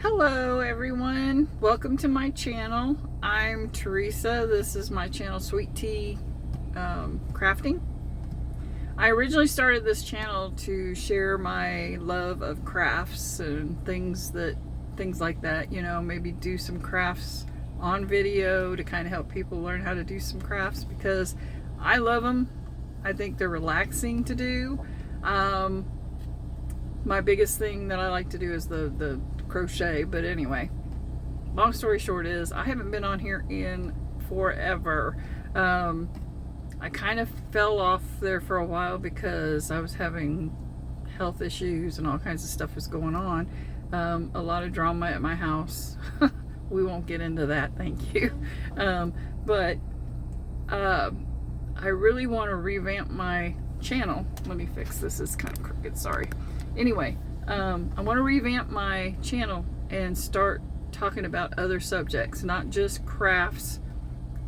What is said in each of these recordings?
Hello everyone, welcome to my channel. I'm Teresa. This is my channel, Sweet Tea Crafting. I originally started this channel to share my love of crafts and things like that, you know, maybe do some crafts on video to kind of help people learn how to do some crafts because I love them. I think they're relaxing to do. My biggest thing that I like to do is the crochet, but anyway, long story short is I haven't been on here in forever. I kind of fell off there for a while because I was having health issues and all kinds of stuff was going on. A lot of drama at my house. We won't get into that, thank you. But I really want to revamp my channel. Let me fix this, it's kind of crooked, sorry. Anyway, I want to revamp my channel and start talking about other subjects, not just crafts.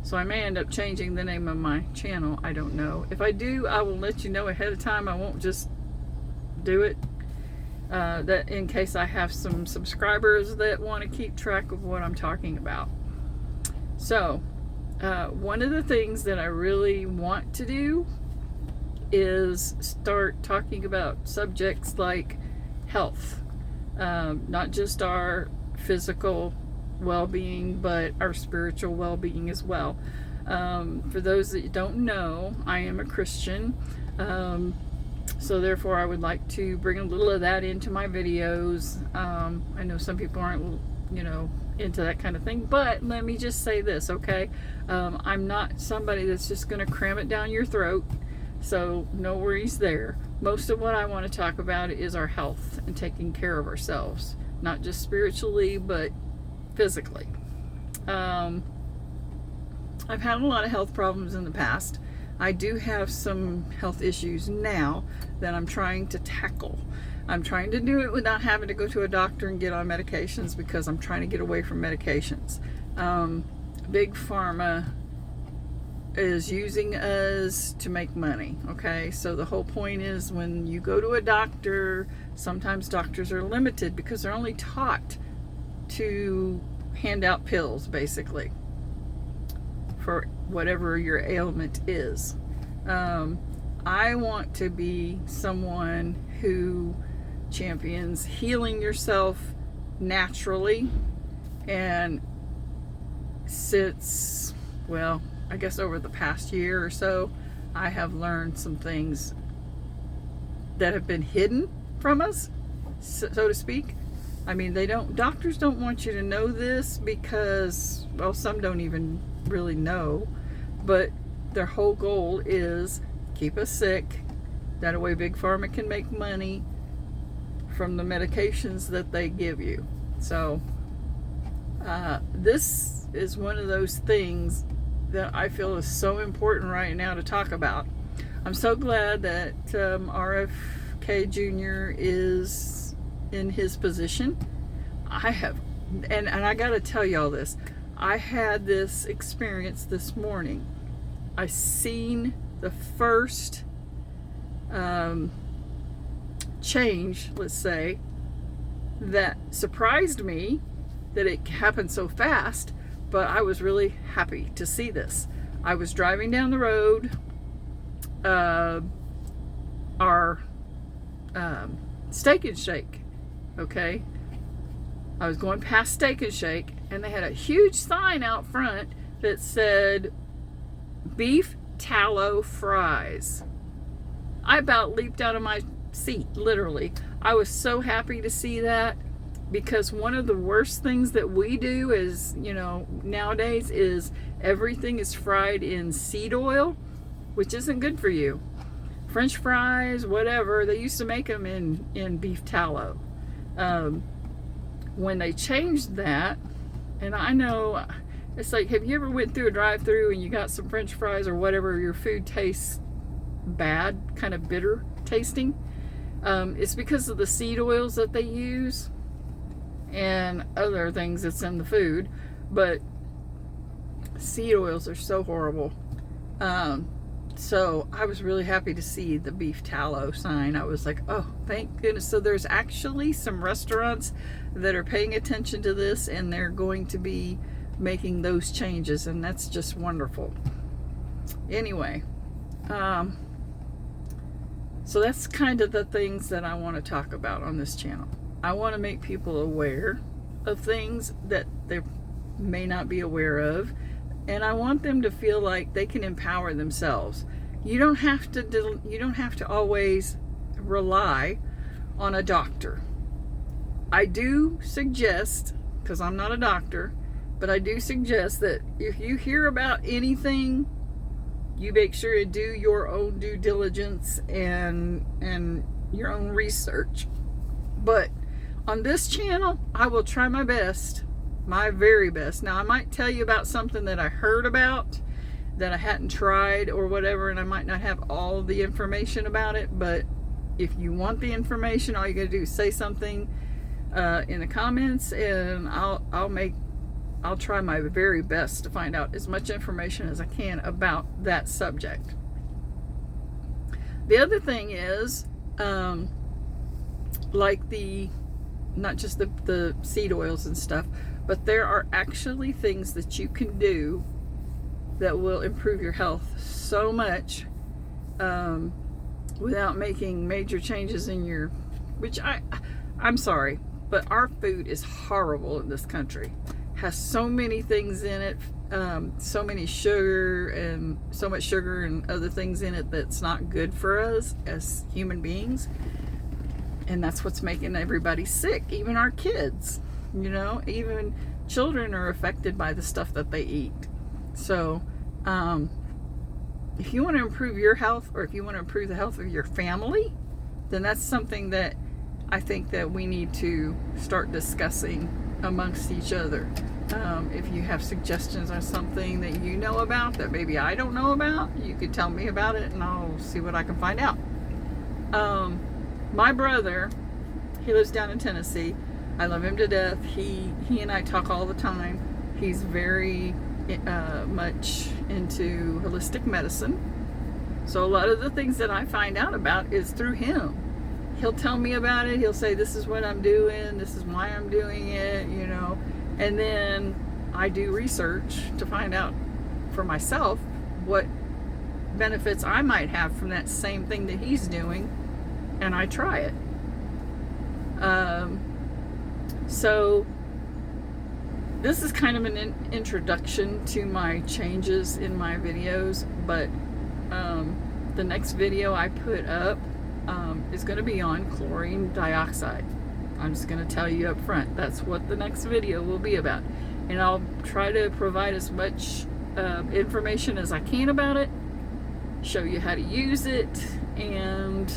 So I may end up changing the name of my channel. I don't know. If I do, I will let you know ahead of time. I won't just do it. That in case I have some subscribers that want to keep track of what I'm talking about. So, one of the things that I really want to do is start talking about subjects like health, not just our physical well-being, but our spiritual well-being as well. For those that don't know, I am a Christian, so therefore I would like to bring a little of that into my videos. I know some people aren't, you know, into that kind of thing, but let me just say this, okay? I'm not somebody that's just going to cram it down your throat. So no worries there. Most of what I want to talk about is our health and taking care of ourselves, not just spiritually, but physically. I've had a lot of health problems in the past. I do have some health issues now that I'm trying to tackle. I'm trying to do it without having to go to a doctor and get on medications because I'm trying to get away from medications. Big Pharma is using us to make money, okay? So the whole point is when you go to a doctor, sometimes doctors are limited because they're only taught to hand out pills, basically, for whatever your ailment is. I want to be someone who champions healing yourself naturally, and since, well, I guess over the past year or so, I have learned some things that have been hidden from us, so to speak. I mean, doctors don't want you to know this because, well, some don't even really know, but their whole goal is keep us sick. That way Big Pharma can make money from the medications that they give you. So, this is one of those things that I feel is so important right now to talk about. I'm so glad that RFK Jr. is in his position. And I gotta tell y'all this. I had this experience this morning. I seen the first change, let's say, that surprised me that it happened so fast. But I was really happy to see this. I was driving down the road, our Steak and Shake, okay? I was going past Steak and Shake, and they had a huge sign out front that said, beef tallow fries. I about leaped out of my seat, literally. I was so happy to see that. Because one of the worst things that we do is, you know, nowadays is everything is fried in seed oil, which isn't good for you. French fries, whatever, they used to make them in beef tallow. When they changed that, and I know, it's like, have you ever went through a drive-thru and you got some French fries or whatever, your food tastes bad, kind of bitter tasting? It's because of the seed oils that they use and other things that's in the food, but seed oils are so horrible. So I was really happy to see the beef tallow sign. I was like, oh, thank goodness. So there's actually some restaurants that are paying attention to this, and they're going to be making those changes, and that's just wonderful. Anyway, so that's kind of the things that I want to talk about on this channel. I want to make people aware of things that they may not be aware of, and I want them to feel like they can empower themselves. You don't have to always rely on a doctor. I do suggest, because I'm not a doctor, but I do suggest that if you hear about anything, you make sure to do your own due diligence and your own research. But on this channel, I will try my best, my very best. Now, I might tell you about something that I heard about that I hadn't tried or whatever, and I might not have all the information about it, but if you want the information, all you gotta do is say something in the comments, and I'll try my very best to find out as much information as I can about that subject. The other thing is, like not just the seed oils and stuff, but there are actually things that you can do that will improve your health so much without making major changes in your, which I'm sorry, but our food is horrible in this country. Has so many things in it, so much sugar and other things in it that's not good for us as human beings. And that's what's making everybody sick, even our kids. You know, even children are affected by the stuff that they eat. So, if you want to improve your health, or if you want to improve the health of your family, then that's something that I think that we need to start discussing amongst each other. If you have suggestions on something that you know about that maybe I don't know about, you could tell me about it and I'll see what I can find out. My brother, he lives down in Tennessee. I love him to death. He and I talk all the time. He's very much into holistic medicine. So a lot of the things that I find out about is through him. He'll tell me about it. He'll say, this is what I'm doing. This is why I'm doing it, you know. And then I do research to find out for myself what benefits I might have from that same thing that he's doing. And I try it. So this is kind of an introduction to my changes in my videos, but the next video I put up is going to be on chlorine dioxide. I'm just going to tell you up front, that's what the next video will be about. And I'll try to provide as much information as I can about it, show you how to use it, and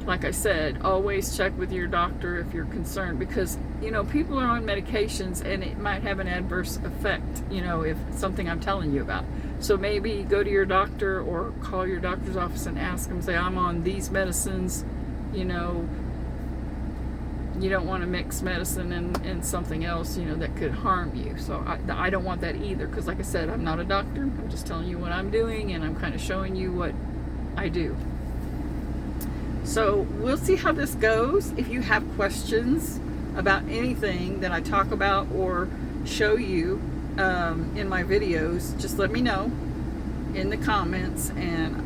like I said, always check with your doctor if you're concerned, because, you know, people are on medications and it might have an adverse effect, you know, if something I'm telling you about. So maybe go to your doctor or call your doctor's office and ask them, say, I'm on these medicines, you know, you don't want to mix medicine and something else, you know, that could harm you. So I don't want that either, because like I said, I'm not a doctor. I'm just telling you what I'm doing, and I'm kind of showing you what I do. So we'll see how this goes. If you have questions about anything that I talk about or show you in my videos, just let me know in the comments, and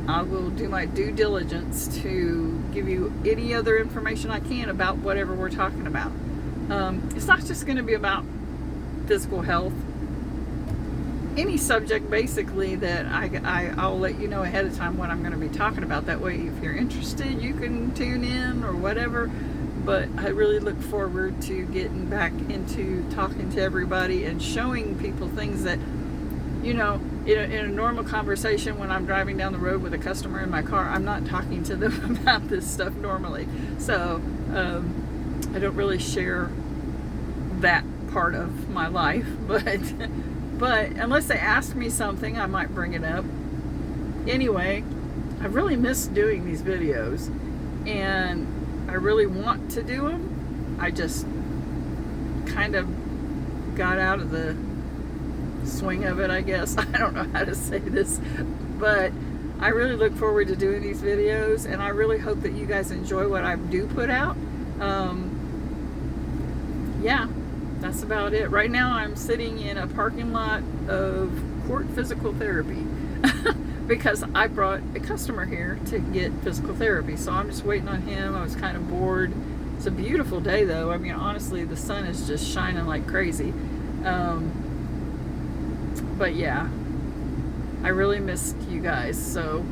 I will do my due diligence to give you any other information I can about whatever we're talking about. It's not just going to be about physical health. Any subject basically that I'll let you know ahead of time what I'm going to be talking about. That way, if you're interested, you can tune in or whatever. But I really look forward to getting back into talking to everybody and showing people things that, you know, in a normal conversation when I'm driving down the road with a customer in my car, I'm not talking to them about this stuff normally. So I don't really share that part of my life, but unless they ask me something, I might bring it up. Anyway, I really miss doing these videos, and I really want to do them. I just kind of got out of the swing of it, I guess. I don't know how to say this, but I really look forward to doing these videos, and I really hope that you guys enjoy what I do put out. Yeah, that's about it. Right now I'm sitting in a parking lot of Court Physical Therapy because I brought a customer here to get physical therapy, so I'm just waiting on him. I was kind of bored. It's a beautiful day though. I mean, honestly, the sun is just shining like crazy. But yeah, I really missed you guys. So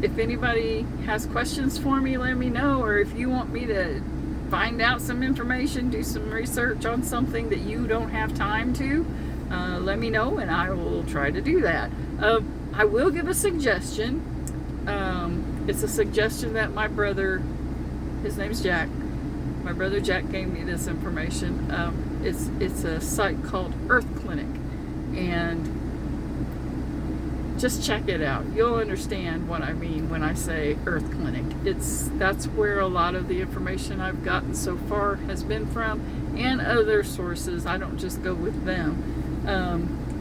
if anybody has questions for me, let me know. Or if you want me to find out some information, do some research on something that you don't have time to, let me know and I will try to do that. I will give a suggestion. It's a suggestion that my brother, his name's Jack, my brother Jack gave me this information. It's a site called Earth Clinic, and just check it out. You'll understand what I mean when I say Earth Clinic. That's where a lot of the information I've gotten so far has been from, and other sources. I don't just go with them.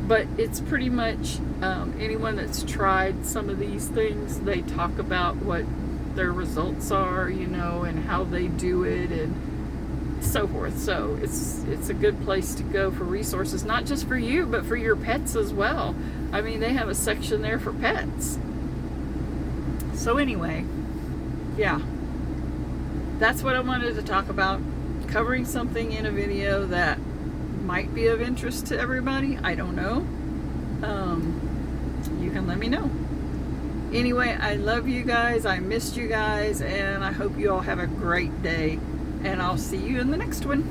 But it's pretty much anyone that's tried some of these things, they talk about what their results are, you know, and how they do it and so forth. So it's a good place to go for resources, not just for you, but for your pets as well. I mean, they have a section there for pets. So anyway, yeah, that's what I wanted to talk about. Covering something in a video that might be of interest to everybody. I don't know. You can let me know. Anyway, I love you guys. I missed you guys, and I hope you all have a great day. And I'll see you in the next one.